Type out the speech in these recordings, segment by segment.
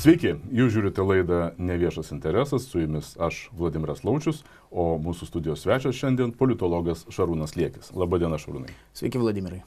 Sveiki, jūs žiūrite laidą Neviešas interesas, su jumis aš Vladimiras Laučius, o mūsų studijos svečias šiandien politologas Šarūnas Liekis. Labadiena, Šarūnai. Sveiki, Vladimirai.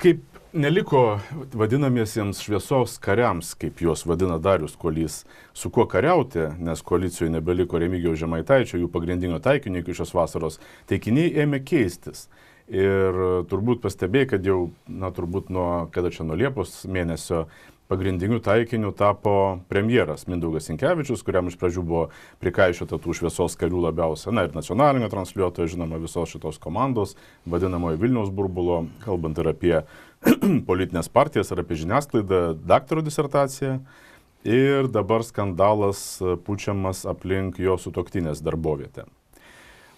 Kaip neliko vadinamiesiems šviesos kariams, kaip juos vadina Darius Kuolys, su kuo kariauti, nes koalicijoje nebeliko Remigijaus Žemaitaičio, jų pagrindinio taikinio iki šios vasaros, taikiniai ėmė keistis. Ir turbūt pastebėjai, kad jau, turbūt nuo Liepos mėnesio pagrindiniu taikiniu tapo premjeras Mindaugas Sinkevičius, kuriam iš pradžių buvo prikaišiota tų šviesos karių labiausia, ir nacionalinio transliuotojo, žinoma, visos šitos komandos, vadinamojo Vilniaus burbulo, kalbant ir apie politinės partijas, ir apie žiniasklaidą, daktaro disertaciją. Ir dabar skandalas pučiamas aplink jo sutuoktinės darbovietę.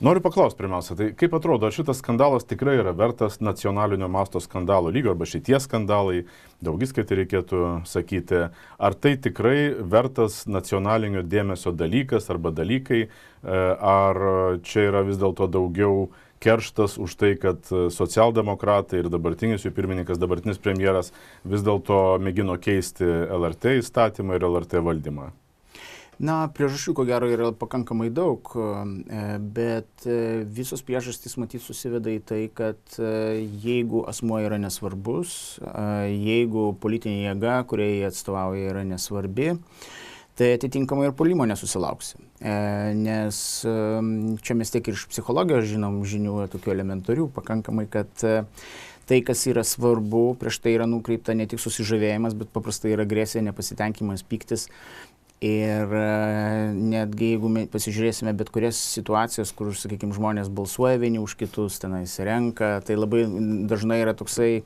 Noriu paklausti pirmiausia, tai kaip atrodo, ar šitas skandalas tikrai yra vertas nacionalinio masto skandalo lygio, arba šitie skandalai, daugiskaitį reikėtų sakyti, ar tai tikrai vertas nacionalinio dėmesio dalykas arba dalykai, ar čia yra vis dėlto daugiau kerštas už tai, kad socialdemokratai ir dabartinis jų pirmininkas, dabartinis premjeras vis dėlto mėgino keisti LRT įstatymą ir LRT valdymą? Priežasčių, ko gero, yra pakankamai daug, bet visos priežastys matyt susiveda į tai, kad jeigu asmuo yra nesvarbus, jeigu politinė jėga, kuriai atstovauja, yra nesvarbi, tai atitinkamai ir puolimo nesusilauksi. Nes čia mes tiek ir iš psichologijos žinom žinių tokių elementarių pakankamai, kad tai, kas yra svarbu, prieš tai yra nukreipta ne tik susižavėjimas, bet paprastai yra agresija, nepasitenkimas, pyktis. Ir netgi jeigu pasižiūrėsime bet kurias situacijas, kur, sakykime, žmonės balsuoja vieni už kitus, tenais renka, tai labai dažnai yra toksai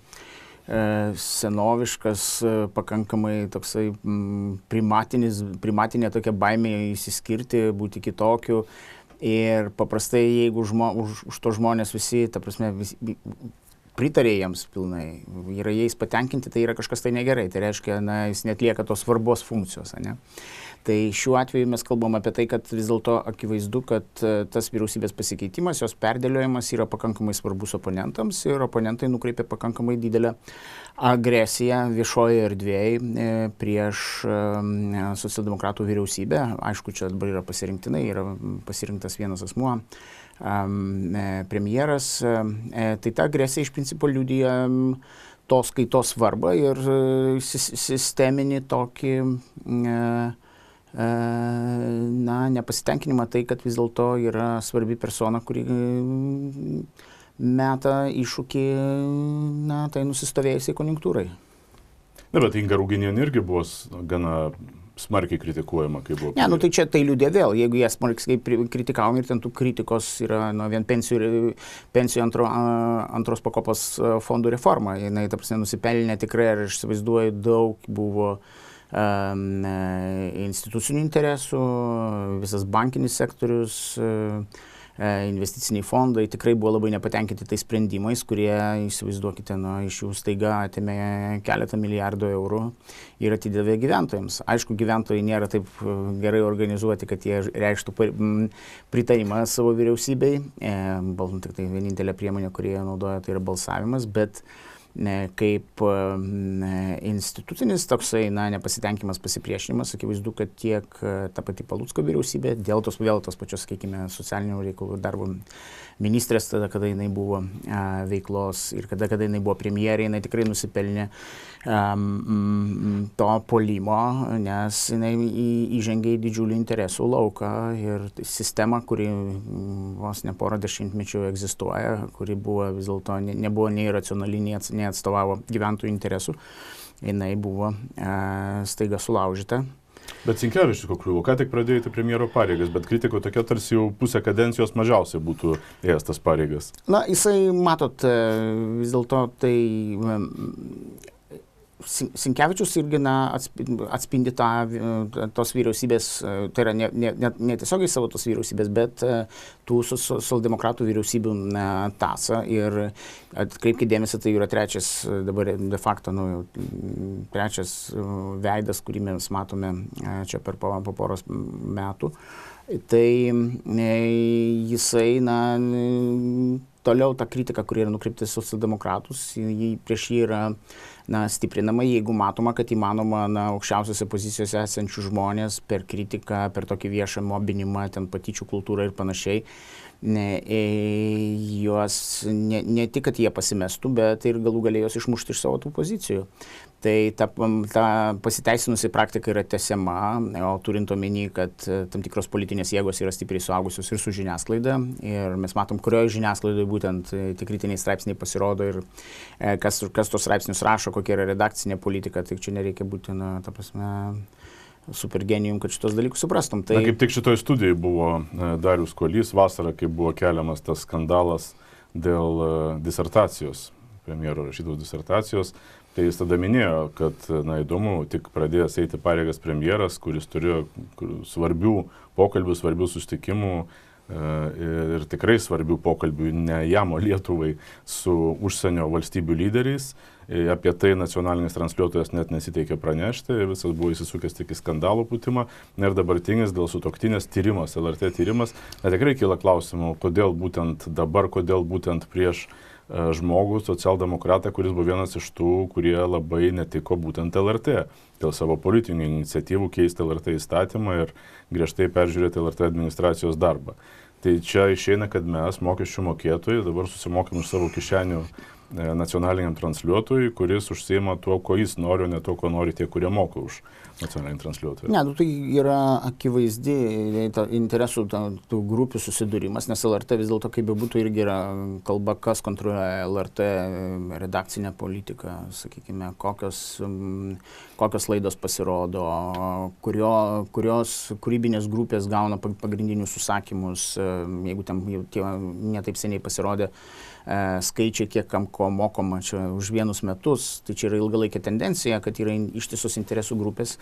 senoviškas, pakankamai toksai primatinė tokia baimė įsiskirti, būti kitokiu. Ir paprastai, jeigu už to žmonės visi, ta prasme, pritarė jiems pilnai, yra jais patenkinti, tai yra kažkas tai negerai. Tai reiškia, jis netlieka tos svarbos funkcijos, ne? Tai šiuo atveju mes kalbam apie tai, kad vis dėlto akivaizdu, kad tas vyriausybės pasikeitimas, jos perdėliojimas yra pakankamai svarbus oponentams ir oponentai nukreipia pakankamai didelę agresiją viešoje erdvėje prieš socialdemokratų vyriausybę. Aišku, čia dabar yra pasirinktinai, yra pasirinktas vienas asmuo, premjeras. Tai ta agresija iš principo liudija tos kaitos svarbą ir sisteminį tokį nepasitenkinimą tai, kad vis dėlto yra svarbi persona, kuri meta iššūkį tai nusistovėjusiai konjunktūrai. Bet Inga Ruginienė irgi buvo gana smarkiai kritikuojama, kaip buvo. Tai čia tai liūdė vėl, jeigu jie smarkiai kritikavom ir ten tų kritikos yra vien pensijų antros pakopos fondų reforma. Jinai, ta prasme, nusipelnė tikrai, ir aš įsivaizduoju, daug buvo institucinių interesų, visas bankinis sektorius, investiciniai fondai tikrai buvo labai nepatenkinti tais sprendimais, kurie, įsivaizduokite, iš jų staiga atėmė keletą milijardų eurų ir atidavė gyventojams. Aišku, gyventojai nėra taip gerai organizuoti, kad jie reikštų pritarimą savo vyriausybei. Tik tai vienintelė priemonė, kurie jie naudoja, tai yra balsavimas, bet kaip institucinis toksai nepasitenkimas, pasipriešinimas, akivaizdu, kad tiek ta pati Palucko vyriausybė, dėl tos pačios, sakykime, socialinių reikalų darbo ministrės, tada, kada jinai buvo veiklos ir kada jinai buvo premjerė, jinai tikrai nusipelnė to puolimo, nes jinai įžengė į didžiulį interesų lauką ir sistemą, kuri vos ne porą dešimtmečių egzistuoja, kuri buvo vis dėlto nebuvo nei racionali, nei atstovavo gyventojų interesų, jinai buvo staiga sulaužyta. Bet Sinkevičius kokliuvo, ką tik pradėjote premjero pareigas, bet kritiko tokia tarsi jau pusę kadencijos mažiausiai būtų ėjęs tas pareigas. Jisai, matot, vis dėlto tai Sinkevičius irgi atspindi tos vyriausybės, tai yra ne tiesiogiai savo tos vyriausybės, bet tų socialdemokratų vyriausybių tąsą. Ir atkreipkite dėmesį, tai yra trečias, dabar de facto trečias veidas, kurį mes matome čia per poros metų. Tai jisai, toliau ta kritika, kuri yra nukreipta socialdemokratus, prieš jį yra stiprinama, jeigu matoma, kad įmanoma aukščiausiose pozicijose esančių žmonės per kritiką, per tokį viešą mobinimą, ten patyčių kultūrą ir panašiai, juos ne tik, kad jie pasimestų, bet ir galų galę juos išmušti iš savo tų pozicijų. Tai ta pasiteisinusi praktika yra tęsiama, o turint omeny, kad tam tikros politinės jėgos yra stipriai suaugusios ir su žiniasklaida. Ir mes matom, kurioje žiniasklaidoje būtent tie kritiniai straipsniai pasirodo ir kas tos straipsnius rašo, kokia yra redakcinė politika. Tai čia nereikia būti, ta prasme, supergenijum, kad šitos dalykus suprastum. Tai... Kaip tik šitoj studijai buvo Darius Kuolys vasarą, kai buvo keliamas tas skandalas dėl disertacijos, premjero rašytos disertacijos, tai jis tada minėjo, kad, įdomu, tik pradėjęs eiti pareigas premjeras, kuris turėjo svarbių pokalbių, svarbių susitikimų ir tikrai svarbių pokalbių ne jam, o Lietuvai su užsienio valstybių lyderiais. Apie tai nacionalinis transliuotojas net nesiteikė pranešti, visas buvo įsisukęs tik į skandalų pūtimą. Ir dabartinis dėl sutuoktinės tyrimas, LRT tyrimas, tikrai kyla klausimų, kodėl būtent dabar, kodėl būtent prieš žmogų, socialdemokratą, kuris buvo vienas iš tų, kurie labai netiko būtent LRT dėl savo politinių iniciatyvų keisti LRT įstatymą ir griežtai peržiūrėti LRT administracijos darbą. Tai čia išeina, kad mes, mokesčių mokėtojai, dabar susimokėm iš savo kišenių nacionaliniam transliuotojui, kuris užsiima tuo, ko jis nori, o ne tuo, ko nori tie, kurie moka už nacionalinį transliuotoją. Ne, tai yra akivaizdi interesų tų grupių susidūrimas, nes LRT vis dėlto, kaip bebūtų, irgi yra kalba, kas kontroliuoja LRT redakcinę politiką, sakykime, kokios laidos pasirodo, kurios kūrybinės grupės gauna pagrindinius užsakymus, jeigu ten netaip seniai pasirodė skaičiai, kiek kam ko mokoma čia už vienus metus, tai čia yra ilgalaikė tendencija, kad yra ištisos interesų grupės,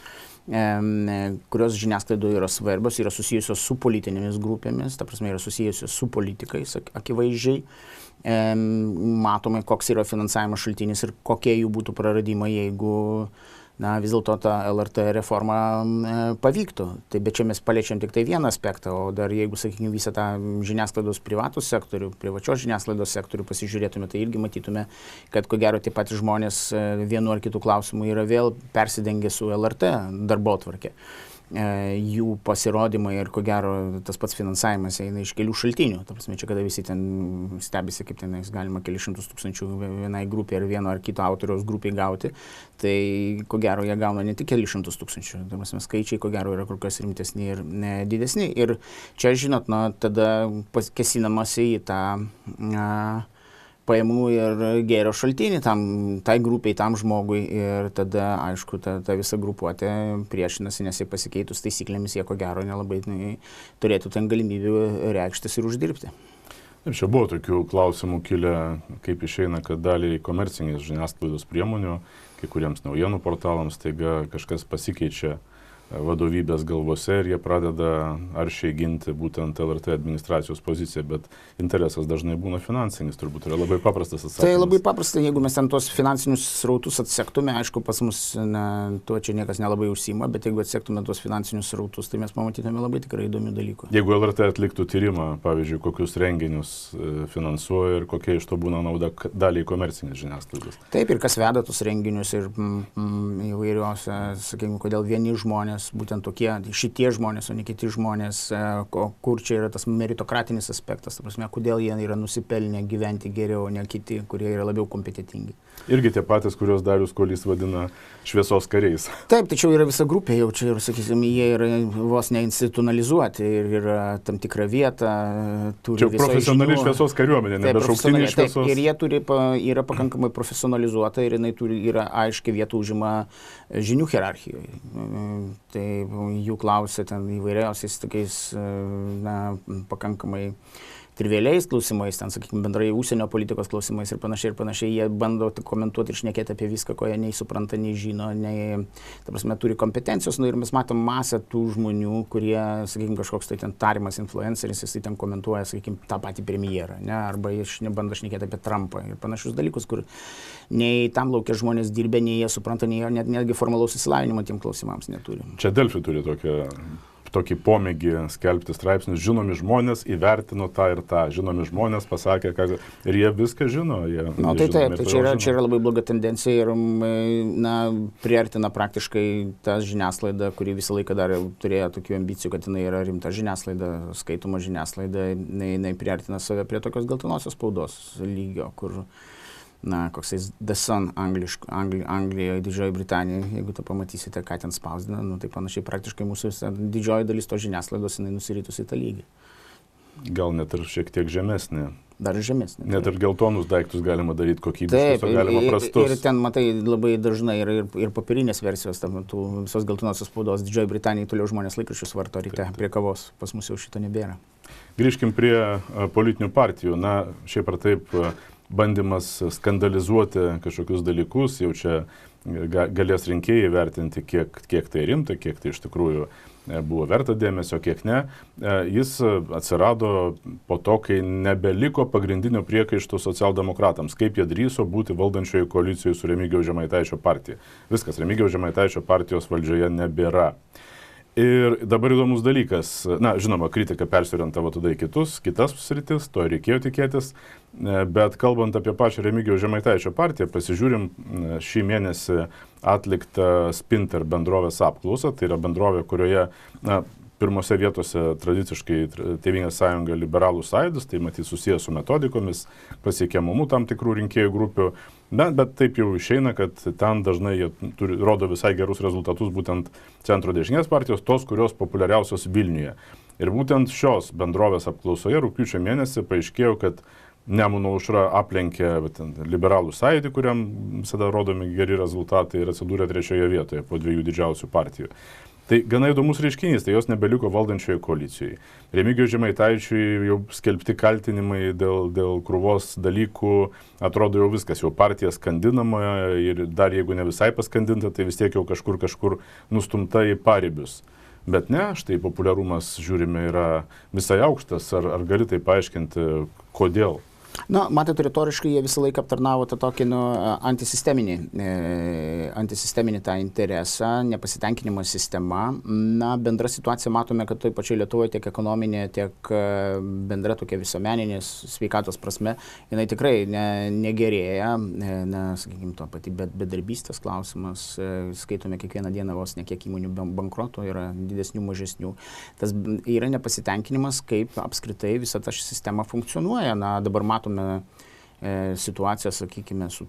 kurios žiniasklaidoje yra svarbios, yra susijusios su politinėmis grupėmis, ta prasme yra susijusios su politikais, akivaizdžiai. Matome, koks yra finansavimo šaltinis ir kokie jų būtų praradimai, jeigu vis dėlto ta LRT reforma pavyktų. Tai bet čia mes paliečiam tik tai vieną aspektą, o dar jeigu, sakykime, visą tą žiniasklaidos privatų sektorių, privačios žiniasklaidos sektorių pasižiūrėtume, tai irgi matytume, kad ko gero tie patys žmonės vienu ar kitų klausimų yra vėl persidengę su LRT darbotvarke. Jų pasirodymai ir ko gero tas pats finansavimas eina iš kelių šaltinių. Ta prasme, čia kada visi ten stebisi, kaip ten galima kelius šimtus tūkstančių vienai grupiai ar vieno ar kito autoriaus grupiai gauti, tai ko gero jie gauna ne tik kelius šimtus tūkstančių. Ta prasme, skaičiai ko gero yra kur kas rimtesni ir didesni. Ir čia, žinot, tada kesinamasi į tą pajamų ir gėrio šaltinį tai grupiai, tam žmogui ir tada, aišku, ta visa grupuotė priešinasi, nes jie pasikeitus taisyklėmis, jie ko gero nelabai turėtų ten galimybių reikštis ir uždirbti. Ir čia buvo tokių klausimų kilę, kaip išeina, kad daliai komercinės žiniasklaidos priemonių, kai kuriems naujienų portalams taiga kažkas pasikeičia vadovybės galvose ir jie pradeda aršiai ginti būtent LRT administracijos poziciją, bet interesas dažnai būna finansinis, turbūt yra labai paprastas atsakymas. Tai labai paprasta, jeigu mes ten tos finansinius srautus atsektume, aišku, pas mus tuo čia niekas nelabai užsima, bet jeigu atsektume tos finansinius srautus, tai mes pamatytume labai tikrai įdomių dalykų. Jeigu LRT atliktų tyrimą, pavyzdžiui, kokius renginius finansuoja ir kokia iš to būna nauda daliai komercinės žiniasklaidos. Taip, ir kas veda tus renginius ir įvairiuose, sakykime, kodėl vieni žmonės, būtent tokie, šitie žmonės, o ne kiti žmonės, kur čia yra tas meritokratinis aspektas, ta prasme, kodėl jie yra nusipelnę gyventi geriau, o ne kiti, kurie yra labiau kompetitingi. Irgi tie patys, kuriuos Darius Kuolys vadina šviesos kariais. Taip, tačiau yra visa grupė, jau čia ir, sakysime, jie yra vos neinstitucionalizuoti ir yra tam tikra vieta. Čia profesionali šviesos kariuomenė, nebe šauktiniai šviesos. Ir jie yra pakankamai profesionalizuota ir jinai yra aiškiai vieta užima žinių hierarchijoje. Tai jų klausia ten įvairiausiais tokiais pakankamai trivialiais klausimais, ten, sakykime, bendrai užsienio politikos klausimais ir panašiai, jie bando komentuoti ir šnekėti apie viską, ko jie nei supranta, nei žino, ta prasme, turi kompetencijos, ir mes matom masę tų žmonių, kurie, sakykime, kažkoks tai ten tarimas influenceris, jisai ten komentuoja, sakykime, tą patį premjerą, arba jie bando šnekėti apie Trumpą ir panašius dalykus, kur nei tam laukia žmonės dirbė, nei jie supranta, nei netgi formalaus įsilavinimo tiem klausimams neturi. Čia Delfi turi tokią tokį pomėgį skelbti straipsnius, žinomi žmonės įvertino tą ir tą, žinomi žmonės pasakė, kad ir jie viską žino. Tai čia yra labai bloga tendencija ir priartina praktiškai tą žiniasklaidą, kuri visą laiką dar turėjo tokių ambicijų, kad jinai yra rimta žiniasklaida, skaitoma žiniasklaida, jinai priartina save prie tokios geltonosios spaudos lygio, kur koksais The Sun Anglijoje, Didžioji Britanija, jeigu tu pamatysite, ką ten spausdina, tai panašiai praktiškai mūsų didžioji dalis to žiniasklaidos, jinai nusiritusi į tą lygį. Gal net ir šiek tiek žemesnė. Dar žemesnė. Net ir geltonus daiktus galima daryti kokybiškus, o galima prastus. Ir ten, matai, labai dažnai ir popierinės versijos, visos geltonosios spaudos. Didžioji Britanija toliau žmonės laikraščius varto ryte prie kavos, pas mus jau šito nebėra. Grįžkim prie politinių partijų. Šiaip ar taip, bandymas skandalizuoti kažkokius dalykus, jau čia galės rinkėjai vertinti, kiek tai rimta, kiek tai iš tikrųjų buvo verta dėmesio, kiek ne. Jis atsirado po to, kai nebeliko pagrindinio priekaišto socialdemokratams, kaip jie drįso būti valdančioje koalicijoje su Remigijaus Žemaitaičio partija. Viskas, Remigijaus Žemaitaičio partijos valdžioje nebėra. Ir dabar įdomus dalykas, žinoma, kritika persiorientavo tada į kitas sritis, to reikėjo tikėtis, bet kalbant apie pačią Remigijaus Žemaitaičio partiją, pasižiūrim šį mėnesį atliktą Spinter bendrovės apklausą, tai yra bendrovė, kurioje pirmose vietose tradiciškai Tėvynės sąjunga Liberalų sąjūdis, tai matys susijęs su metodikomis, pasiekiamumu tam tikrų rinkėjų grupių, bet taip jau išeina, kad ten dažnai jie rodo visai gerus rezultatus būtent centro dešinės partijos, tos, kurios populiariausios Vilniuje. Ir būtent šios bendrovės apklausoje rugpjūčio mėnesį paaiškėjo, kad Nemuno aušra aplenkė Liberalų sąjūdį, kuriam visada rodomi geri rezultatai ir atsidūrė 3 vietoje po 2 didžiausių partijų. Tai gana įdomus reiškinys, tai jos nebeliko valdančioje koalicijoje. Remigijaus Žemaitaičiui jau skelbti kaltinimai dėl krūvos dalykų, atrodo jau viskas, jau partija skandinama ir dar jeigu ne visai paskandinta, tai vis tiek jau kažkur nustumta į paribius. Bet ne, štai populiarumas, žiūrime, yra visai aukštas. Ar gali tai paaiškinti, kodėl? Matot, retoriškai jie visą laiką aptarnavo tą tokį antisisteminį tą interesą, nepasitenkinimo sistema. Bendra situacija matome, kad toj pačioj Lietuvoje tiek ekonominė, tiek bendra tokia visuomeninės sveikatos prasme, jinai tikrai negerėja. Sakykime, to pati bedarbystės klausimas, skaitome kiekvieną dieną vos ne kiek įmonių bankroto, yra didesnių, mažesnių. Tas yra nepasitenkinimas, kaip apskritai visa ta sistema funkcionuoja. Dabar matome situaciją, sakykime, su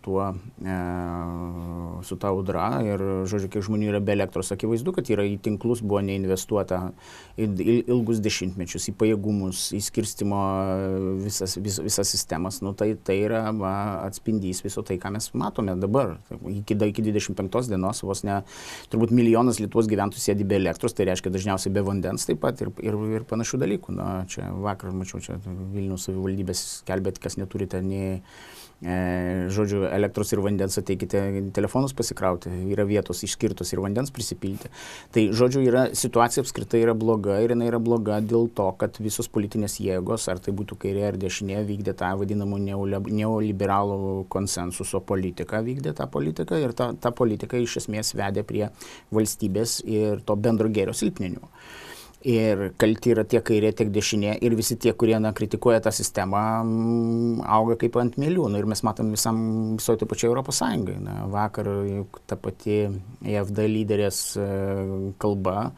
ta audra ir, žodžiu, kiek žmonių yra be elektros, akivaizdu, kad į tinklus buvo neinvestuota ilgus dešimtmečius, į pajėgumus, į skirstimo visas sistemas. Tai yra atspindys viso tai, ką mes matome dabar. Iki 25 dienos vos ne turbūt milijonas Lietuvos gyventojų sėdi be elektros, tai reiškia dažniausiai be vandens taip pat ir panašių dalykų. Čia vakar mačiau, Vilniaus savivaldybės skelbė, kas neturite nei žodžiu, elektros ir vandens, ateikite telefonus pasikrauti, yra vietos išskirtos ir vandens prisipilti. Tai, žodžiu, situacija apskritai yra bloga ir jinai yra bloga dėl to, kad visos politinės jėgos, ar tai būtų kairė ar dešinė, vykdė tą vadinamą neoliberalų konsensuso politiką, ir ta politika iš esmės vedė prie valstybės ir to bendro gėrio silpninimo. Ir kalti yra tiek kairė, tiek dešinė ir visi tie, kurie kritikuoja tą sistemą, auga kaip ant mielių. Ir mes matom visoje tai pačioje Europos Sąjungai. Vakar ta pati EFD lyderės kalba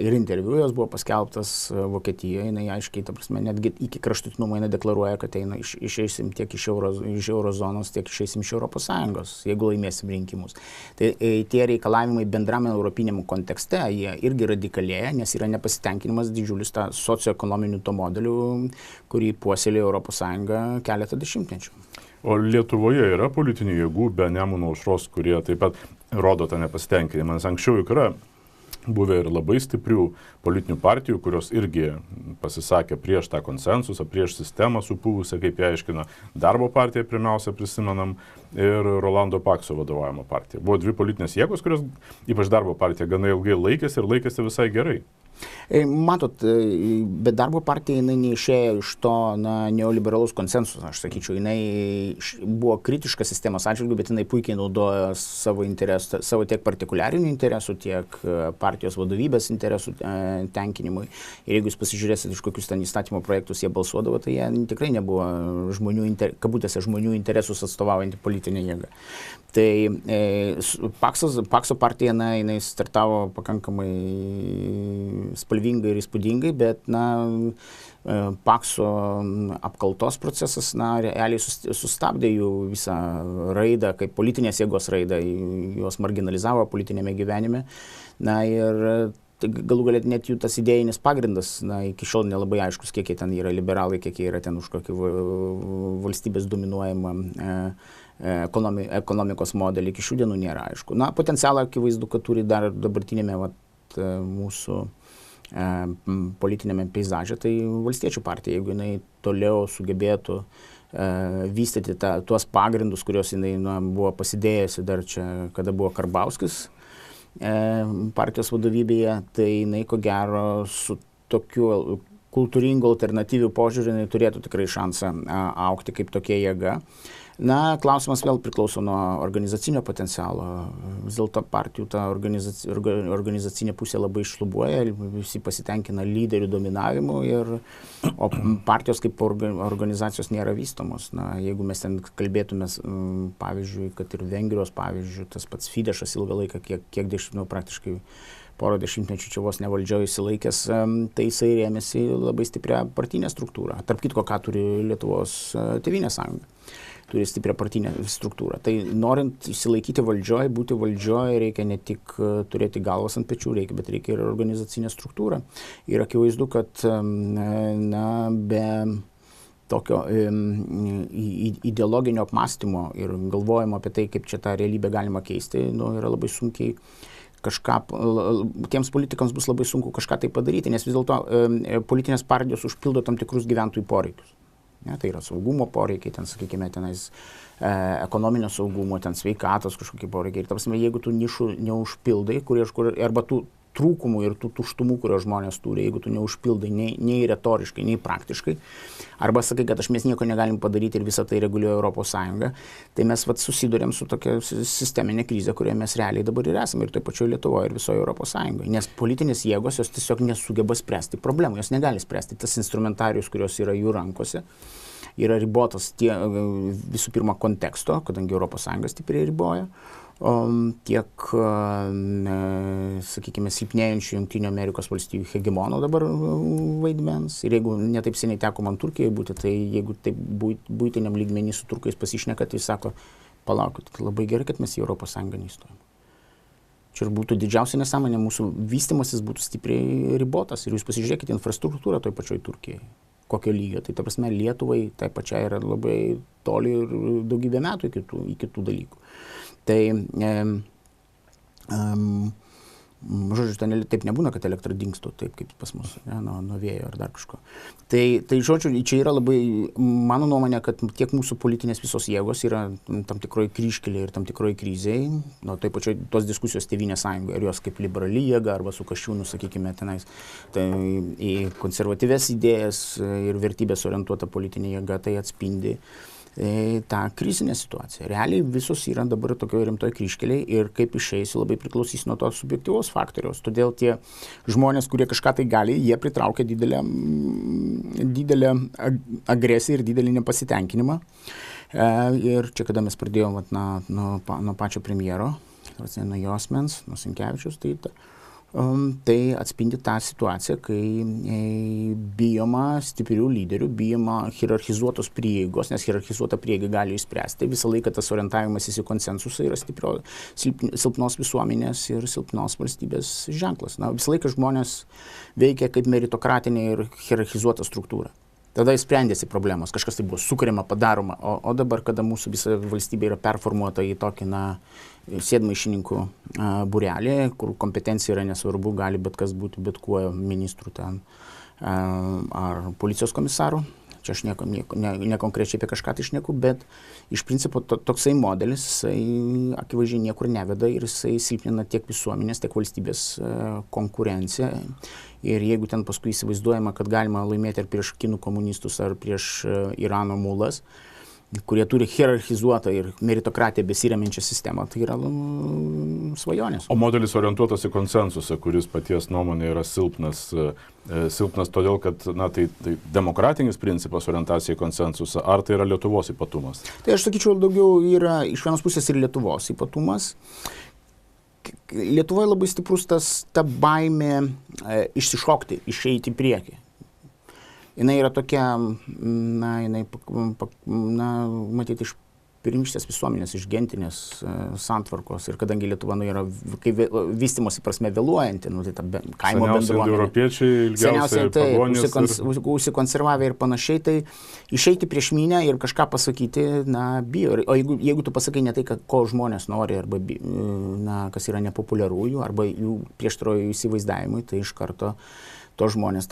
ir interviu jos buvo paskelbtas Vokietijoje. Jinai aiškiai, ta prasme, netgi iki kraštutinumo jinai deklaruoja, kad išeisim tiek iš eurozonos, tiek išeisim iš Europos Sąjungos, jeigu laimėsim rinkimus. Tai tie reikalavimai bendrame europiniam kontekste, jie irgi radikalėja, nes yra nepasitenkinimas didžiulis tą socioekonominių to modelių, kurį puoselė Europos Sąjunga keletą dešimtmečių. O Lietuvoje yra politinių jėgų be Nemuno aušros, kurie taip pat rodo tą nepasitenkinimą, nes anksčiau juk yra buvę ir labai stiprių politinių partijų, kurios irgi pasisakė prieš tą konsensusą, prieš sistemą supūvusią, kaip jie aiškino, Darbo partija pirmiausia prisimenam ir Rolando Pakso vadovaujama partija. Buvo 2 politinės jėgos, kurios, ypač Darbo partija, gana ilgai laikėsi ir laikėsi visai gerai. Matot, bet darbo partija jinai neišėjo iš to neoliberalaus konsensuso, aš sakyčiau, jinai buvo kritiška sistemos atžvilgiu, bet jinai puikiai naudojo savo interesų, savo tiek partikuliarinių interesų, tiek partijos vadovybės interesų tenkinimui. Ir jeigu jūs pasižiūrėsite, iš kokius ten įstatymo projektus jie balsuodavo, tai jie tikrai nebuvo kabutėse žmonių interesus atstovaujantį politinę jėgą. Tai Pakso partija, jinai startavo pakankamai spalvingai ir įspūdingai, bet, Pakso apkaltos procesas, realiai sustabdė jų visą raidą, kaip politinės jėgos raidą, juos marginalizavo politinėme gyvenime. Ir galų galia net jų tas idėjinis pagrindas, iki šiol nelabai aiškus, kiek jie ten yra liberalai, kiek jie yra ten už kokį valstybės dominuojamą ekonomikos modelį, iki šių dienų nėra aišku. Potencialą akivaizdu, kad turi dar dabartinėme mūsų politinėme peizaže, tai Valstiečių partija, jeigu jinai toliau sugebėtų vystyti tuos pagrindus, kuriuos jinai buvo pasidėjusi dar čia, kada buvo Karbauskis partijos vadovybėje, tai jinai ko gero su tokiu kultūringu alternatyviu požiūriu jinai turėtų tikrai šansą augti kaip tokia jėga. Klausimas vėl priklauso nuo organizacinio potencialo. Vis dėlto partijų ta organizacinė pusė labai iššlubuoja, visi pasitenkina lyderių dominavimu, o partijos kaip organizacijos nėra vystomos. Jeigu mes ten kalbėtume, pavyzdžiui, kad ir Vengrijos pavyzdžiui, tas pats Fidešas ilgą laiką, praktiškai porą dešimtmečių čia vos nevaldžioje įsilaikęs, tai jisai rėmėsi labai stiprią partinę struktūrą. Tarp kitko, ką turi Lietuvos Tėvynės sąjunga. Turi stiprią partinę struktūrą. Tai norint išsilaikyti valdžioje, būti valdžioje, reikia ne tik turėti galvas ant pečių, bet reikia ir organizacinę struktūrą. Ir akivaizdu, kad be tokio ideologinio apmąstymo ir galvojimo apie tai, kaip čia tą realybę galima keisti, yra labai sunkiai tiems politikams bus labai sunku kažką tai padaryti, nes vis dėlto politinės partijos užpildo tam tikrus gyventojų poreikius. Tai yra saugumo poreikiai, ten, sakykime, tenais ekonominio saugumo, ten sveikatos kažkokie poreikiai. Ir tarsi, jeigu tu nišų neužpildai, arba tų trūkumų ir tų tuštumų, kurios žmonės turi, jeigu tu neužpildai nei retoriškai, nei praktiškai, arba sakai, kad mes nieko negalim padaryti ir visą tai reguliuoja Europos Sąjunga, tai mes susidurėm su tokia sisteminė krizė, kurioje mes realiai dabar ir esame, ir toje pačioje Lietuvoje, ir visoje Europos Sąjungoje. Nes politinės jėgos jos tiesiog nesugeba spręsti problemų, jos negali spręsti. Tas instrumentarius, kurios yra jų rankose, yra ribotas visų pirma konteksto, kadangi Europos Sąjunga stipriai riboja, tiek, sakykime, silpnėjančių Jungtinių Amerikos valstijų hegemono dabar vaidmens. Ir jeigu netaip seniai teko man Turkijoje būti, tai jeigu taip buitiniam lygmenį su turkais pasišneka, tai sako, palaukit, labai gerai, kad mes į Europos Sąjungą neįstojame. Čia ir būtų didžiausia nesąmonė, mūsų vystimasis būtų stipriai ribotas. Ir jūs pasižiūrėkite infrastruktūrą toj pačioj Turkijai. Kokio lygio. Tai ta prasme Lietuvai tai pačiai yra labai toli ir daugybę metų iki tų dalykų. Tai, žodžiu, ten taip nebūna, kad elektra dingstų, taip kaip pas mus, nuo vėjo ar dar kažko. Tai žodžiu, čia yra labai, mano nuomonė, kad tiek mūsų politinės visos jėgos yra tam tikroji kryžkelė ir tam tikroji krizėje, taip pačioj tos diskusijos Tėvynės sąjungoje, ar jos kaip liberali jėga, arba su Kasčiūnu, sakykime, tenais, tai į konservatyves idėjas ir vertybės orientuota politinė jėga, tai atspindi tą krizinę situaciją. Realiai visos yra dabar tokioje rimtoje kryžkelėje ir kaip išeisi labai priklausys nuo to subjektyvaus faktoriaus. Todėl tie žmonės, kurie kažką tai gali, jie pritraukia didelę agresiją ir didelį nepasitenkinimą. Ir čia, kada mes pradėjome nuo pačio premjero, nuo jo asmens, nuo Sinkevičiaus, tai atspindi tą situaciją, kai bijoma stiprių lyderių, bijoma hierarchizuotos prieigos, nes hierarchizuota prieiga gali išspręsti. Visą laiką tas orientavimas į konsensusą yra silpnos visuomenės ir silpnos valstybės ženklas. Visą laiką žmonės veikia kaip meritokratinė ir hierarchizuota struktūra. Tada sprendėsi problemos, kažkas tai buvo sukuriama, padaroma, o dabar, kada mūsų visa valstybė yra performuota į tokį, sėdmaišininkų būrelį, kur kompetencija yra nesvarbu, gali bet kas būti bet kuo ministrų ten ar policijos komisarų. čia aš ne konkrečiai apie kažką tai šneku, bet iš principo toksai modelis, jisai akivaizdžiai niekur neveda ir jisai silpnina tiek visuomenės, tiek valstybės konkurenciją. Ir jeigu ten paskui įsivaizduojama, kad galima laimėti ar prieš kinų komunistus, ar prieš Irano mulas, kurie turi hierarchizuotą ir meritokratiją besiremiančią sistemą, tai yra svajonės. O modelis orientuotas į konsensusą, kuris paties nuomonė yra silpnas todėl, kad tai demokratinis principas orientacija į konsensusą, ar tai yra Lietuvos ypatumas? Tai aš sakyčiau, daugiau yra iš vienos pusės ir Lietuvos ypatumas. Lietuvoje labai stiprus ta baimė išsišokti, išeiti į priekį. Jinai yra tokia, matyti, iš pirmykštės visuomenės, iš gentinės santvarkos. Ir kadangi Lietuva yra vystymosi prasme vėluojanti, tai ta kaimo bendruomenė. Seniausiai europiečiai, ilgiausiai pagonys. Užsikonservavę ir panašiai, tai išeiti prieš minią ir kažką pasakyti, bijo. O jeigu tu pasakai ne tai, ko žmonės nori, arba kas yra nepopuliaru jų, arba jų prieštarojo įsivaizdavimui, tai iš karto to žmonės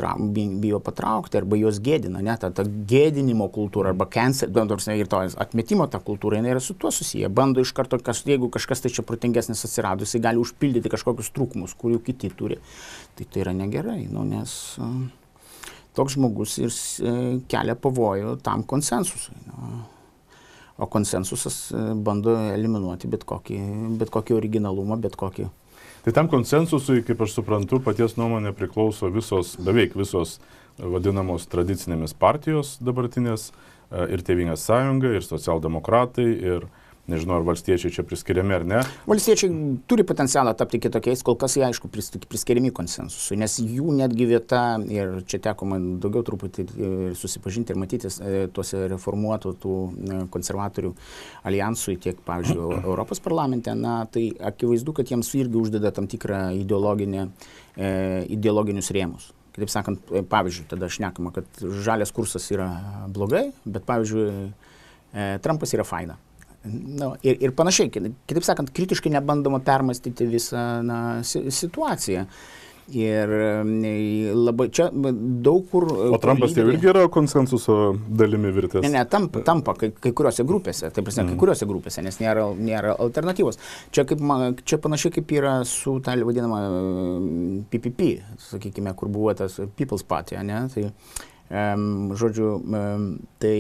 bijo patraukti arba juos gėdina, ta gėdinimo kultūra arba cancel, ir to atmetimo ta kultūra, jinai yra su tuo susiję. Bando iš karto, jeigu kažkas tai čia protingesnis atsirado, jisai gali užpildyti kažkokius trūkumus, kurių kiti turi. Tai yra negerai, nes toks žmogus ir kelia pavojų tam konsensusui. O konsensusas bando eliminuoti bet kokį originalumą, bet kokį. Tai tam konsensusui, kaip aš suprantu, paties nuomonė priklauso beveik visos vadinamos tradicinėmis partijos dabartinės, ir Tėvynės sąjunga, ir socialdemokratai, ir nežinau, ar valstiečiai čia priskiriami ar ne. Valstiečiai turi potencialą tapti kitokiais, kol kas jie aišku priskiriami konsensusui, nes jų netgi vieta, ir čia teko man daugiau truputį susipažinti ir matyti tuose reformuotų tų konservatorių alijansui, tiek, pavyzdžiui, Europos parlamente, tai akivaizdu, kad jiems irgi uždeda tam tikrą ideologinius rėmus. Kitaip sakant, pavyzdžiui, tada šnekama, kad žalias kursas yra blogai, bet, pavyzdžiui, Trumpas yra faina. Ir panašiai, kitaip sakant, kritiškai nebandoma permastyti visą situaciją. Ir labai čia daug kur. O Trumpas jau irgi yra konsensuso dalimi virtęs? Ne, tampa kai kuriuose grupėse, tai prasme, kai kuriuose grupėse, nes nėra alternatyvos. Čia panašiai kaip yra su ta vadinama PPP, sakykime, kur buvo tas People's Party, ne? Tai žodžiu, tai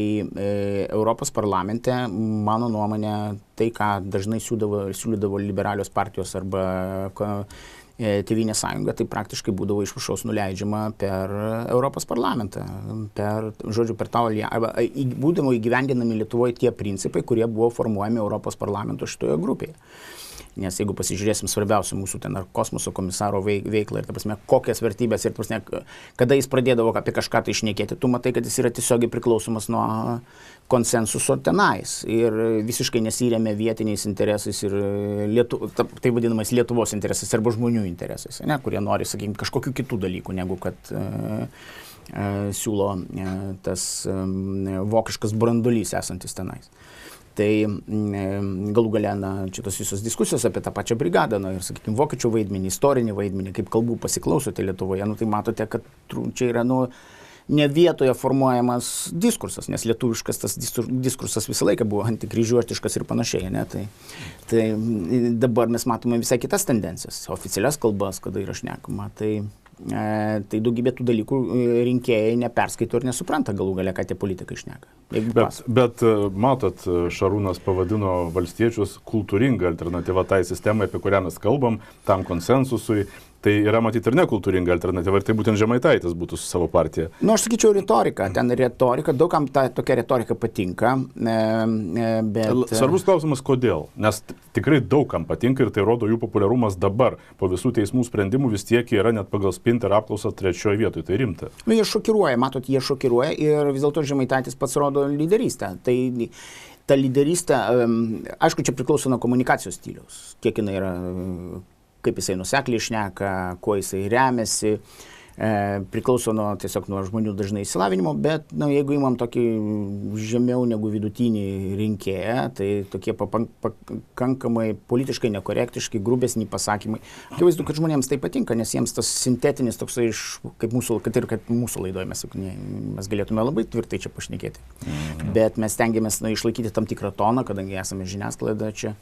Europos parlamente, mano nuomonė, tai, ką dažnai siūlydavo liberalios partijos arba Tėvynės sąjunga, tai praktiškai būdavo iš viršaus nuleidžiama per Europos parlamentą. Per būdavo įgyvendinami Lietuvoje tie principai, kurie buvo formuojami Europos parlamento šitoje grupėje. Nes jeigu pasižiūrėsim svarbiausių mūsų ten ar kosmoso komisaro veiklą ir, ta prasme, kokias vertybės ir, ta prasme, kada jis pradėdavo apie kažką tai šnekėti, tu matai, kad jis yra tiesiogiai priklausomas nuo konsensuso tenais ir visiškai nesiremia vietiniais interesais ir tai vadinamais Lietuvos interesais arba žmonių interesais, ne, kurie nori, sakykime, kažkokių kitų dalykų, negu kad siūlo tas vokiškas branduolys esantis tenais. Tai galų gale, čia tos visos diskusijos apie tą pačią brigadą, ir, sakykime, vokiečių vaidmenį, istorinį vaidmenį, kaip kalbų pasiklausote Lietuvoje, tai matote, kad čia yra, ne vietoje formuojamas diskursas, nes lietuviškas tas diskursas visą laiką buvo antikryžiuotiškas ir panašiai, ne? Tai dabar mes matome visai kitas tendencijas, oficialias kalbas, kada yra šnekama, tai daugybė tų dalykų rinkėjai neperskaito ir nesupranta galų gale, ką tie politikai šneka. Bet matot, Šarūnas pavadino valstiečius kultūringa alternatyva tai sistemai, apie kurią mes kalbam, tam konsensusui. Tai yra matyti ir nekultūringa alternatyva, ir tai būtent Žemaitaitis būtų su savo partija. Aš sakyčiau retorika, daugam tokia retorika patinka, bet. Svarbus klausimas, kodėl? Nes tikrai daugam patinka ir tai rodo jų populiarumas dabar. Po visų teismų sprendimų vis tiek yra net pagal Spinter apklausą 3. vietoje, tai rimta. Jie šokiruoja ir vis dėlto Žemaitaitis pats rodo lyderystę. Tai ta lyderystė, aišku, čia priklauso nuo komunikacijos stiliaus, kiek jinai yra, kaip jisai nusekliai šneka, kuo jisai remiasi, priklauso tiesiog nuo žmonių dažnai išsilavinimo, bet jeigu imam tokį žemiau negu vidutinį rinkėją, tai tokie pakankamai politiškai nekorektiški, grubesni pasakymai. Akivaizdu, kad žmonėms tai patinka, nes jiems tas sintetinis toksai, kad mūsų laidoje mes galėtume labai tvirtai čia pašnekėti. Bet mes stengiamės išlaikyti tam tikrą toną, kadangi esame žiniasklaida čia.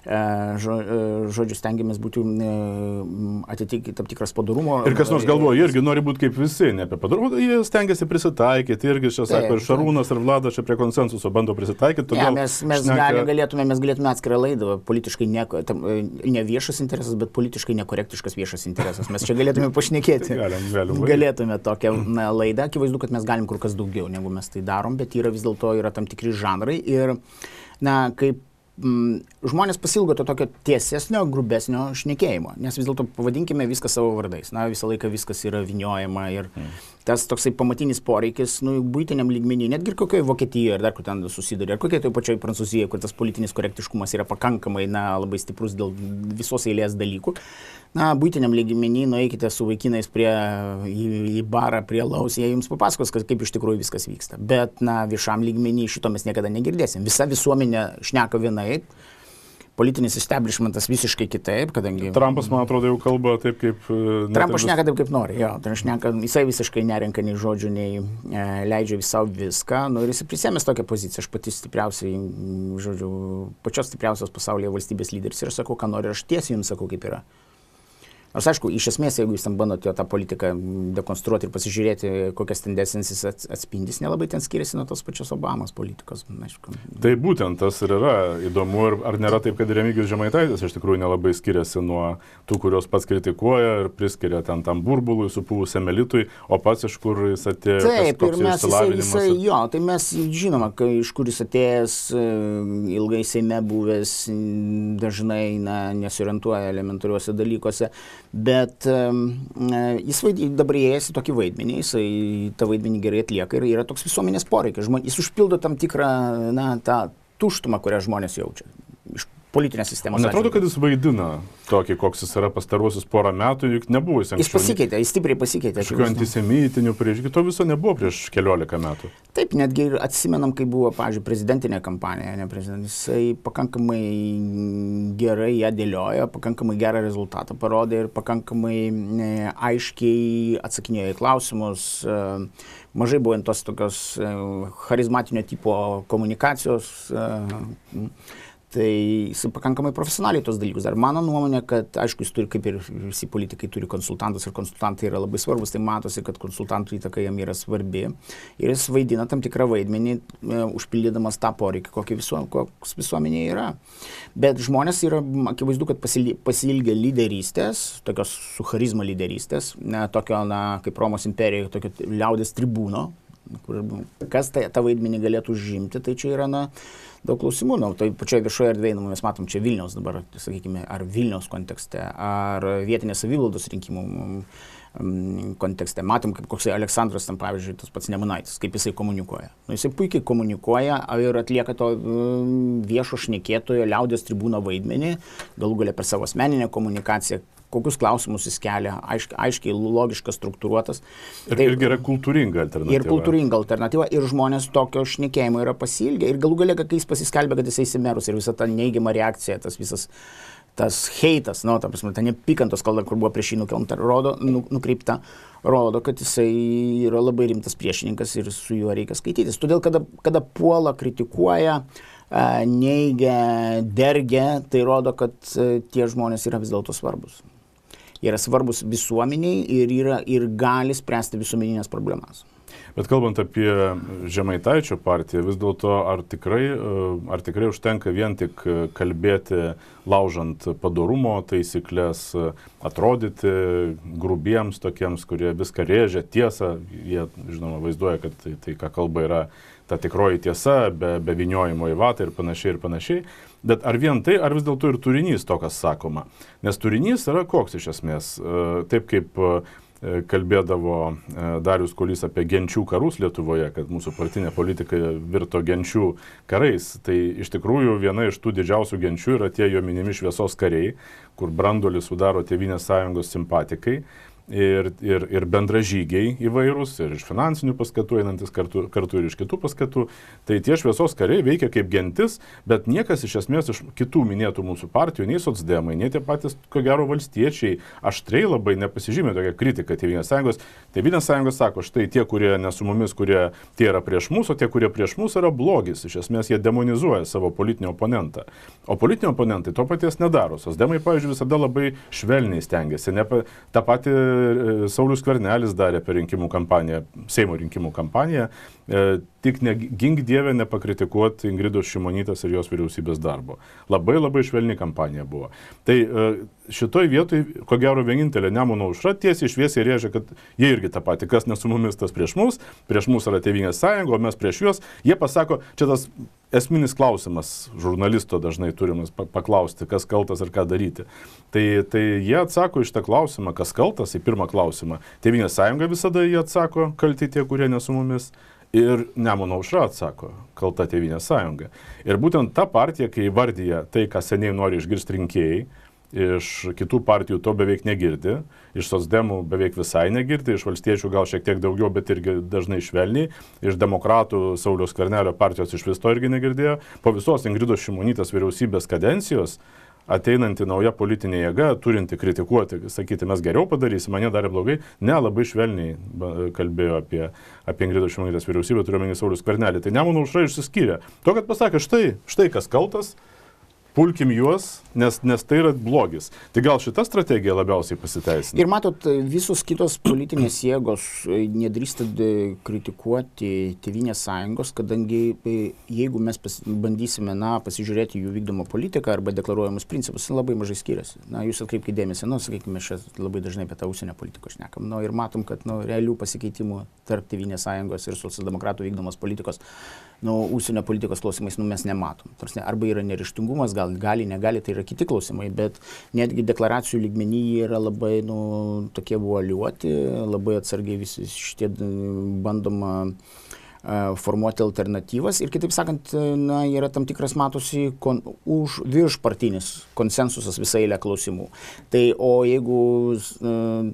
Žodžiu, stengiamės būti atitikti tam tikras padarumo. Ir kas nors galvoja, irgi nori būti kaip visi, ne apie padarumą, jie stengiasi prisitaikyti, irgi čia sako, ir Šarūnas, ir Vladas čia prie konsensuso bando prisitaikyti. Mes galėtume atskirą laidą, politiškai ne viešas interesas, bet politiškai nekorektiškas viešas interesas. Mes čia galėtume pašnekėti. Galėtume tokią laidą, akivaizdu, kad mes galim kur kas daugiau, negu mes tai darom, bet vis dėlto yra tam tikri žanrai ir, kaip žmonės pasilgo to tokio tiesesnio, grubesnio šnekėjimo, nes vis dėlto pavadinkime viską savo vardais. Visą laiką viskas yra vyniojama ir tas toksai pamatinis poreikis, buitiniam lygmenį, netgi ir kokioje Vokietijoje, ar dar kur ten susiduria, ar kokioje toje pačioje Prancūzijoje, kur tas politinis korektiškumas yra pakankamai, labai stiprus dėl visos eilės dalykų. Buitiniam lygmenį nueikite su vaikinais į barą, prie alaus, jie jums papasakos, kaip iš tikrųjų viskas vyksta. Bet, viešam lygmenį šito mes niekada negirdėsim. Visa visuomenė šneka vienaip, politinis establishmentas visiškai kitaip, kadangi... Trumpas, man atrodo, jau kalba taip, kaip... Trumpas šneka taip, kaip nori, jo. Jisai visiškai nerenka nei žodžių, nei leidžia savo viską. Ir jis prisėmęs tokią poziciją. Aš pačios stipriausios pasaulyje valstybės lyderis ir sakau, ką nori, aš tiesiai jums sakau, kaip yra. Nors aišku, iš esmės, jeigu jūs ten bandote tą politiką dekonstruoti ir pasižiūrėti, kokias tendencijas jis atspindys, nelabai ten skiriasi nuo tos pačios Obamos politikos. Aišku. Tai būtent tas ir yra įdomu. Ir ar nėra taip, kad Remigijus Žemaitaitis iš tikrųjų nelabai skiriasi nuo tų, kurios pats kritikuoja ir priskiria tam burbului, supūvusiam elitui, o pats iš kur jis atėjo? Taip, ir tai mes žinoma, iš kur jis atėjęs, ilgai Seime buvęs, dažnai nesiorientuoja elementariuose dalykuose. Bet jis dabar įėjęs į tokį vaidmenį, jisai tą vaidmenį gerai atlieka ir yra toks visuomenės poreikis. Jis užpildo tam tikrą tą tuštumą, kurią žmonės jaučia iš politinės sistemos. Netrodo, kad jis vaidina tokį, koks jis yra pastaruosius porą metų, juk nebuvo jis anksčiau. Jis pasikeitė, jis stipriai pasikeitė. Kažkokio antisemitinių priešgi, to viso nebuvo prieš 14 metų. Taip, netgi atsimenam, kai buvo, pavyzdžiui, prezidentinė kampanija, jisai pakankamai gerai ją dėliojo, pakankamai gerą rezultatą parodė ir pakankamai aiškiai atsakinėjo į klausimus. Mažai buvo tos tokios charizmatinio tipo komunikacijos. Tai jis pakankamai profesionaliai tos dalykus. Ar mano nuomonė, kad, aišku, jis turi, kaip ir visi politikai, turi konsultantus ir konsultantai yra labai svarbus, tai matosi, kad konsultantų įtaka jam yra svarbi ir jis vaidina tam tikrą vaidmenį, užpildydamas tą poreikį, koks visuomenėje yra. Bet žmonės yra, akivaizdu, kad pasiilgia lyderystės, tokios su charizma lyderystės, tokio, kaip Romos imperijoje, tokio liaudės tribūno, kas tą vaidmenį galėtų užimti, tai čia yra daug klausimų. Tai pačioje viešoje erdvėje mes matom čia Vilniaus dabar, sakykime, ar Vilniaus kontekste, ar vietinės savivaldos rinkimų kontekste. Matom, kaip koksai Aleksandras, tam pavyzdžiui, tas pats Nemunaitis, kaip jisai komunikuoja. Jisai puikiai komunikuoja ir atlieka to viešo šnekėtojo liaudės tribūno vaidmenį, galų galia per savo asmeninę komunikaciją, kokius klausimus jis kelia, aiškiai, logiškas, struktūruotas. Ir irgi yra kultūringa alternatyva. Ir kultūringa alternatyva, ir žmonės tokio šnekėjimo yra pasiilgę. Ir galų galia, kai jis pasiskelbė, kad jisai įsimerus ir visa ta neigiama reakcija, tas heitas, ta neapykantos kalba, kur buvo prieš jį nukreipta, rodo, kad jisai yra labai rimtas priešininkas ir su juo reikia skaitytis. Todėl, kada puola, kritikuoja, neigia, dergia, tai rodo, kad tie žmonės yra vis dėlto svarbus. Jie yra svarbus visuomeniai ir gali spręsti visuomeninės problemas. Bet kalbant apie Žemaitaičio partiją, vis dėlto ar tikrai užtenka vien tik kalbėti, laužant padorumo taisyklės, atrodyti grubiems tokiems, kurie viską rėžia tiesą, jie, žinoma, vaizduoja, kad tai ką kalba, yra ta tikroji tiesa, be vyniojimo į vatą ir panašiai. Bet ar vien tai, ar vis dėlto ir turinys to, kas sakoma? Nes turinys yra koks iš esmės, taip kaip kalbėdavo Darius Kuolys apie genčių karus Lietuvoje, kad mūsų partinė politika virto genčių karais. Tai iš tikrųjų viena iš tų didžiausių genčių yra tie jo minimi šviesos kariai, kur branduolį sudaro Tėvynės sąjungos simpatikai. ir bendražygiai įvairūs, ir iš finansinių paskatų einantis kartu ir iš kitų paskatų. Tai tie šviesos kariai veikia kaip gentis, bet niekas iš esmės iš kitų minėtų mūsų partijų, nei socdemai, nei tie patys, ko gero, valstiečiai, aštriai labai nepasižymė tokia kritika Tėvynės sąjungos. Tėvynės sąjungos sako, štai tie, kurie ne su mumis, kurie tie yra prieš mus, o tie, kurie prieš mus, yra blogis. Iš esmės jie demonizuoja savo politinį oponentą. O politiniai oponentai to paties nedaro. Socdemai, pavyzdžiui, visada labai švelniai stengiasi. Ta pati Saulius Skvernelis darė per rinkimų kampaniją, Seimo rinkimų kampaniją, tik gink Dieve nepakritikuoti Ingridos Šimonytės ir jos vyriausybės darbo. Labai labai švelni kampanija buvo. Tai šitoj vietoj, ko gero, vienintelė Nemuno aušra tiesiai šviesiai rėžia, kad jie irgi tą patį, kas ne su mumis, tas prieš mus yra Tėvynės sąjunga, o mes prieš juos. Jie pasako, čia tas esminis klausimas, žurnalisto dažnai turimas paklausti, kas kaltas ir ką daryti. Tai jie atsako iš tą klausimą, kas kaltas, į pirmą klausimą. Tėvynės sąjunga visada jie atsako, kalti tie, kurie ne su mumis. Ir Nemuno aušra atsako, kalta Tėvynės sąjunga. Ir būtent ta partija, kai įvardyja tai, ką seniai nori išgirsti rinkėjai, iš kitų partijų to beveik negirdi, iš socdemų beveik visai negirdi, iš valstiečių gal šiek tiek daugiau, bet irgi dažnai švelniai, iš demokratų Sauliaus Skvernelio partijos iš vis to irgi negirdėjo. Po visos Ingridos Šimonytės vyriausybės kadencijos ateinanti nauja politinė jėga, turinti kritikuoti, sakyti, mes geriau padarysim, mane darė blogai, labai švelniai kalbėjo apie Ingridos Šimonytės vyriausybę, turiuomenį Saulių Skvernelį. Tai Nemuno aušra išsiskyrė. To, kad pasakė, štai kas kaltas, pulkim juos, nes tai yra blogis. Tai gal šita strategija labiausiai pasiteisina? Ir matot, visos kitos politinės jėgos nedrįsta kritikuoti Tėvynės sąjungos, kadangi jeigu mes bandysime pasižiūrėti jų vykdomą politiką arba deklaruojamus principus, labai mažai skiriasi. Jūs atkreipkite dėmesį, sakykime, šias labai dažnai apie tą užsienio politiką šnekam. Ir matom, kad realių pasikeitimų tarp Tėvynės sąjungos ir socialdemokratų vykdomos politikos, užsienio politikos klausimais mes nematom. Arba yra neryžtingumas, gali, negali, tai yra kiti klausimai, bet netgi deklaracijų lygmenį yra labai tokie vualiuoti, labai atsargiai visi šitie bandoma formuoti alternatyvas ir kitaip sakant, yra tam tikras matosi viršpartinis konsensusas visai eilė klausimų. Tai o jeigu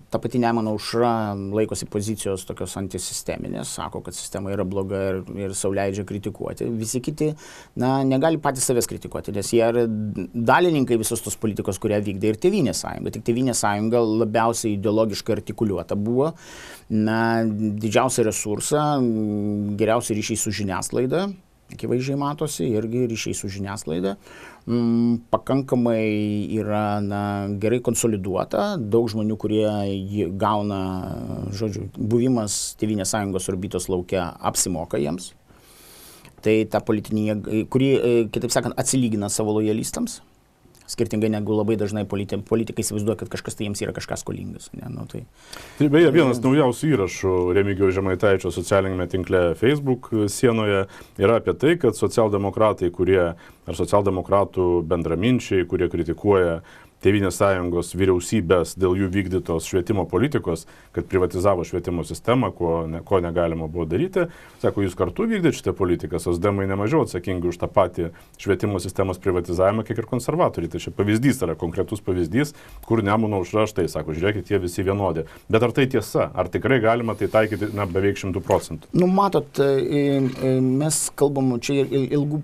ta pati Nemuno aušra laikosi pozicijos tokios antisisteminės, sako, kad sistema yra bloga ir sau leidžia kritikuoti, visi kiti negali patys savęs kritikuoti, nes jie yra dalininkai visos tos politikos, kurią vykdė ir Tėvynės sąjunga. Tik Tėvynės sąjunga labiausiai ideologiškai artikuliuota buvo, didžiausią resursą, geriausiai ryšiai su žiniasklaida, akivaizdžiai matosi, irgi ryšiai su žiniasklaida, pakankamai yra gerai konsoliduota, daug žmonių, kurie gauna, buvimas Tėvynės sąjungos orbitos laukia apsimoka jiems. Tai ta politinė, kuri, kitaip sakant, atsilygina savo lojalistams. Skirtingai negu labai dažnai politikai įsivaizduoja, kad kažkas tai jiems yra kažkas skolingas. Tai beje, vienas naujausių įrašų Remigijaus Žemaitaičio socialinėme tinkle Facebook sienoje yra apie tai, kad socialdemokratai, ar socialdemokratų bendraminčiai, kurie kritikuoja Tėvynės sąjungos vyriausybės dėl jų vykdytos švietimo politikos, kad privatizavo švietimo sistemą, ko negalima buvo daryti. Sako, jūs kartu vykdėte šitą politiką, socdemai nemažiau atsakingi už tą patį švietimo sistemos privatizavimą, kiek ir konservatoriai. Tai čia pavyzdys yra konkretus pavyzdys, kur Nemuno aušra štai sako, žiūrėkit, jie visi vienodi. Bet ar tai tiesa? Ar tikrai galima tai taikyti beveik 100%? Matot, mes kalbam, čia ilgų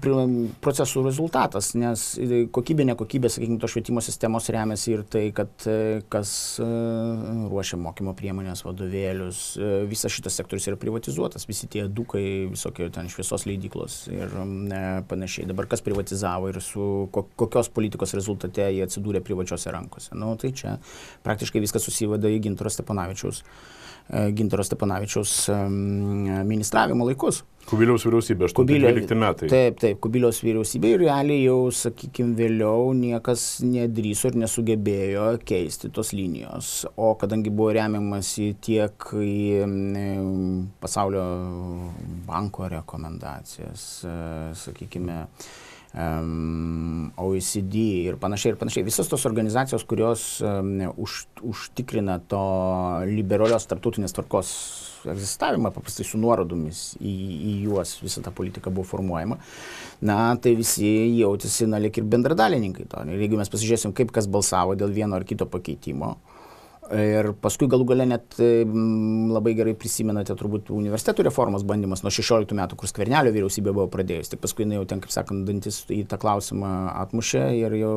procesų rezultatas, nes kokybė, nekokybė, sakykime, to švietimo sistemos remiasi ir tai, kad kas ruošia mokymo priemonės, vadovėlius, visas šitas sektorius yra privatizuotas, visi tie edukai, visokie ten šviesos leidyklos ir panašiai. Dabar kas privatizavo ir su kokios politikos rezultate jie atsidūrė privačiose rankose. Tai čia praktiškai viskas susiveda į Gintaro Stepanavičiaus ministravimo laikus. Kubiliaus vyriausybė, 8-12 metai. Taip, Kubiliaus vyriausybė ir realiai jau, sakykime, vėliau niekas nedrįso ir nesugebėjo keisti tos linijos. O kadangi buvo remiamasi tiek į Pasaulio banko rekomendacijas, sakykime, OECD ir panašiai. Visos tos organizacijos, kurios užtikrina to liberalios tarptautinės tvarkos egzistavimą, paprastai su nuorodomis į juos visą tą politiką buvo formuojama, tai visi jautėsi lyg ir bendradalininkai to. Ir jeigu mes pasižiūrėsim, kaip kas balsavo dėl vieno ar kito pakeitimo, Ir paskui galų gale net labai gerai prisimenate turbūt universitetų reformos bandymas nuo 16 metų, kur Skvernelio vyriausybė buvo pradėjus. Tik paskui jau ten, kaip sakant, dantis į tą klausimą atmušė ir jau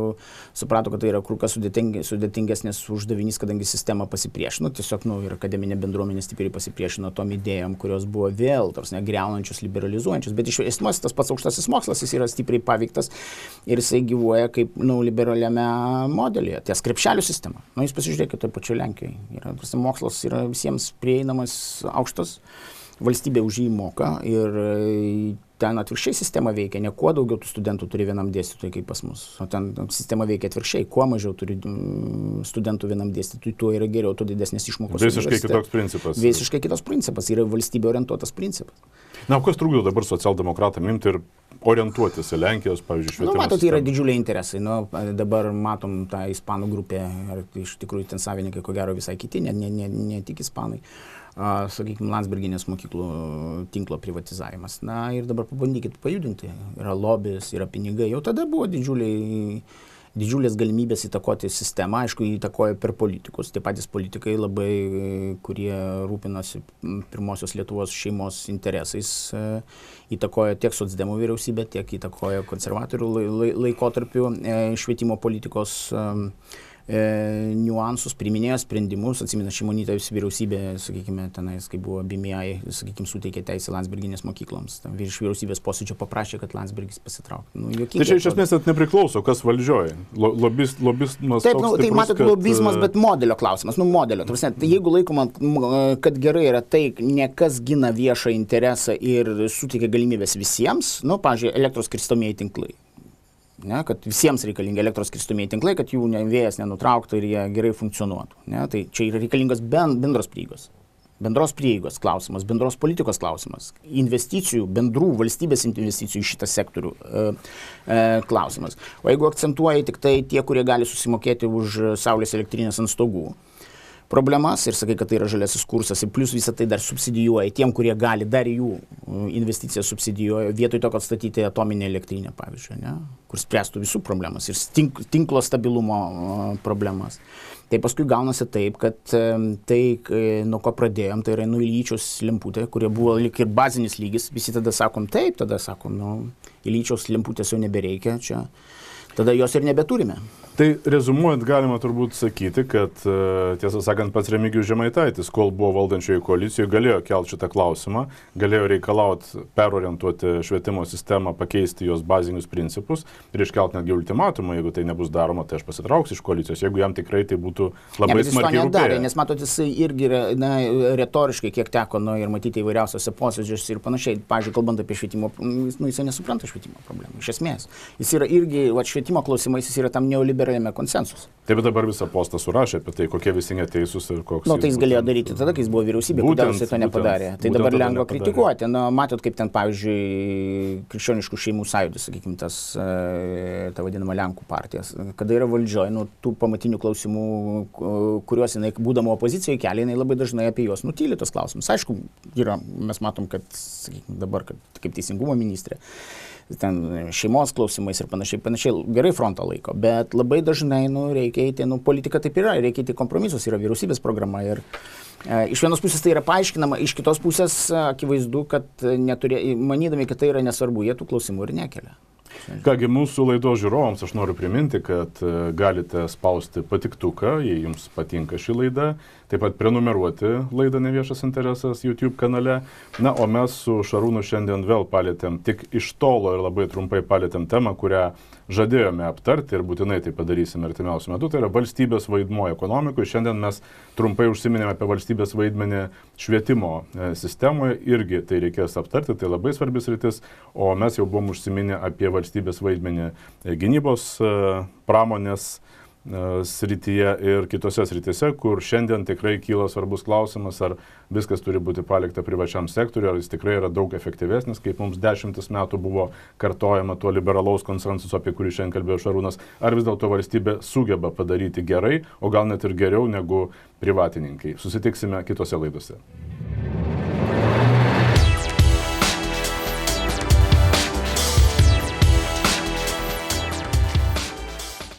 suprato, kad tai yra kur kas sudėtingesnis uždavinys, kadangi sistema pasipriešino. Tiesiog ir akademinė bendruomenė stipriai pasipriešino tom idėjom, kurios buvo vėl, tarsi negriaunančios, liberalizuojančios. Bet iš esmės tas pats aukštasis mokslas, jis yra stipriai paveiktas ir jisai gyvuoja kaip liberaliame modelyje. Ties krepšelių sistema. Jūs pasižiūrėkite taip pačiu Lenkijoje. Mokslas yra visiems prieinamas, aukštas, valstybė už jį moka ir ten atvirkščiai sistema veikia, ne kuo daugiau tų studentų turi vienam dėstytojui kaip pas mus, o ten sistema veikia atvirkščiai, kuo mažiau turi studentų vienam dėstytojui, tuo yra geriau, tuo didesnės išmokos. Visiškai kitoks principas. Visiškai kitos principas, yra valstybė orientuotas principas. Na, kas trukdo dabar socialdemokratam imti ir orientuotis į Lenkijos, pavyzdžiui, švietimo sistemą? Matot, yra didžiuliai interesai. Dabar matom tą ispanų grupę, ar iš tikrųjų ten savininkai, ko gero visai kiti, ne tik ispanai. Sakykime, Landsberginės mokyklų tinklo privatizavimas. Na ir dabar pabandykit pajudinti. Yra lobis, yra pinigai. Jau tada buvo didžiulės galimybės įtakoti sistemą. Aišku, įtakoja per politikus. Tie patys politikai labai, kurie rūpinosi pirmosios Lietuvos šeimos interesais, įtakoja tiek socdemų vyriausybę, tiek įtakoja konservatorių laikotarpiu švietimo politikos niuansus, priminėjo sprendimus, atsimena Šimonytės vyriausybė, sakykime, tenais, kai buvo BMI, sakykime, suteikė teisę Landsberginės mokykloms. Virš vyriausybės posėdžio paprašė, kad Landsbergis pasitrauktų. Tai čia iš esmės net nepriklauso, kas valdžioje. Lobizmas. Taip, tai matot, lobizmas, bet modelio klausimas. Modelio. Jeigu laikoma, kad gerai yra tai, ne kas gina viešą interesą ir suteikia galimybės visiems, pavyzdžiui, elektros skirstomieji tinklai. Kad visiems reikalingi elektros skirstomieji tinklai, kad jų vėjas nenutrauktų ir jie gerai funkcionuotų. Tai čia yra reikalingas bendros prieigos klausimas, bendros politikos klausimas, investicijų, bendrų valstybės investicijų į šitą sektorių klausimas. O jeigu akcentuoja tik tai tie, kurie gali susimokėti už saulės elektrinės ant stogų problemas ir sakai, kad tai yra žaliasis kursas ir plus visą tai dar subsidijuoja tiem, kurie gali, dar jų investiciją subsidijuoja, vietoj to, kad statyti atominę elektrinę, pavyzdžiui, kur spręstų visų problemas ir tinklo stabilumo problemas. Tai paskui gaunasi taip, kad tai, nuo ko pradėjom, tai yra Ilyčiaus lemputė, kurie buvo lyg ir bazinis lygis, visi tada sakom taip, tada sakom, Ilyčiaus lemputės jau nebereikia, čia tada jos ir nebeturime. Tai rezumuojant galima turbūt sakyti, kad tiesą sakant pats Remigijus Žemaitaitis, kol buvo valdančioje koalicijoje, galėjo kelti šitą klausimą, galėjo reikalauti perorientuoti švietimo sistemą, pakeisti jos bazinius principus ir iškelti netgi ultimatumą, jeigu tai nebus daroma, tai aš pasitrauksiu iš koalicijos, jeigu jam tikrai tai būtų labai smarkiai rūpėję. Nes matot, jisai irgi retoriškai kiek teko ir matyti įvairiausiose posėdžiuose ir panašiai. Pavyzdžiui, kalbant apie švietimo, jisai nesupranta švietimo problemų. Iš esmės, jis yra irgi, švietimo klausimais jis yra tam neoliberaliame konsensus. Taip, bet dabar visą postą surašė apie tai, kokie visi neteisūs ir koks. Tai jis galėjo daryti tada, kai jis buvo vyriausybė, kodėl jisai to nepadarė. Tai dabar lengva kritikuoti. Matot, kaip ten, pavyzdžiui, krikščioniškų šeimų sąjūdis, sakykime, ta vadinama Lenkų partijas, kada yra valdžioje, tų pamatinių klausimų, kuriuos jinai, būdama opozicijoje, kelia, jinai labai dažnai apie juos nutyli tos klausimus. Aišku, mes matom, kad, sakykime, dabar, kaip teisingumo ministrė, ten šeimos klausimais ir panašiai gerai frontą laiko, bet labai dažnai reikia eiti, politika taip yra, reikia eiti kompromisus, yra vyriausybės programa ir iš vienos pusės tai yra paaiškinama, iš kitos pusės akivaizdu, kad manydami, kad tai yra nesvarbu, jie tų klausimų ir nekelia. Kągi, mūsų laidos žiūrovams aš noriu priminti, kad galite spausti patiktuką, jei jums patinka ši laida, taip pat prenumeruoti laidą Neviešas interesas YouTube kanale. Na, o mes su Šarūnu šiandien vėl palėtėm tik iš tolo ir labai trumpai palėtėm temą, kurią žadėjome aptarti ir būtinai tai padarysime artimiausiu metu. Tai yra valstybės vaidmuo ekonomikoje. Šiandien mes trumpai užsiminėme apie valstybės vaidmenį švietimo sistemoje. Irgi tai reikės aptarti, tai labai svarbis rytis. O mes jau buvom užsiminę apie valstybės vaidmenį gynybos pramonės srityje ir kitose srityse, kur šiandien tikrai kyla svarbus klausimas, ar viskas turi būti palikta privačiam sektoriui, ar jis tikrai yra daug efektyvesnis, kaip mums 10 metų buvo kartojama tuo liberalaus konsensuso, apie kurį šiandien kalbėjo Šarūnas, ar vis dėlto valstybė sugeba padaryti gerai, o gal net ir geriau negu privatininkai. Susitiksime kitose laidose.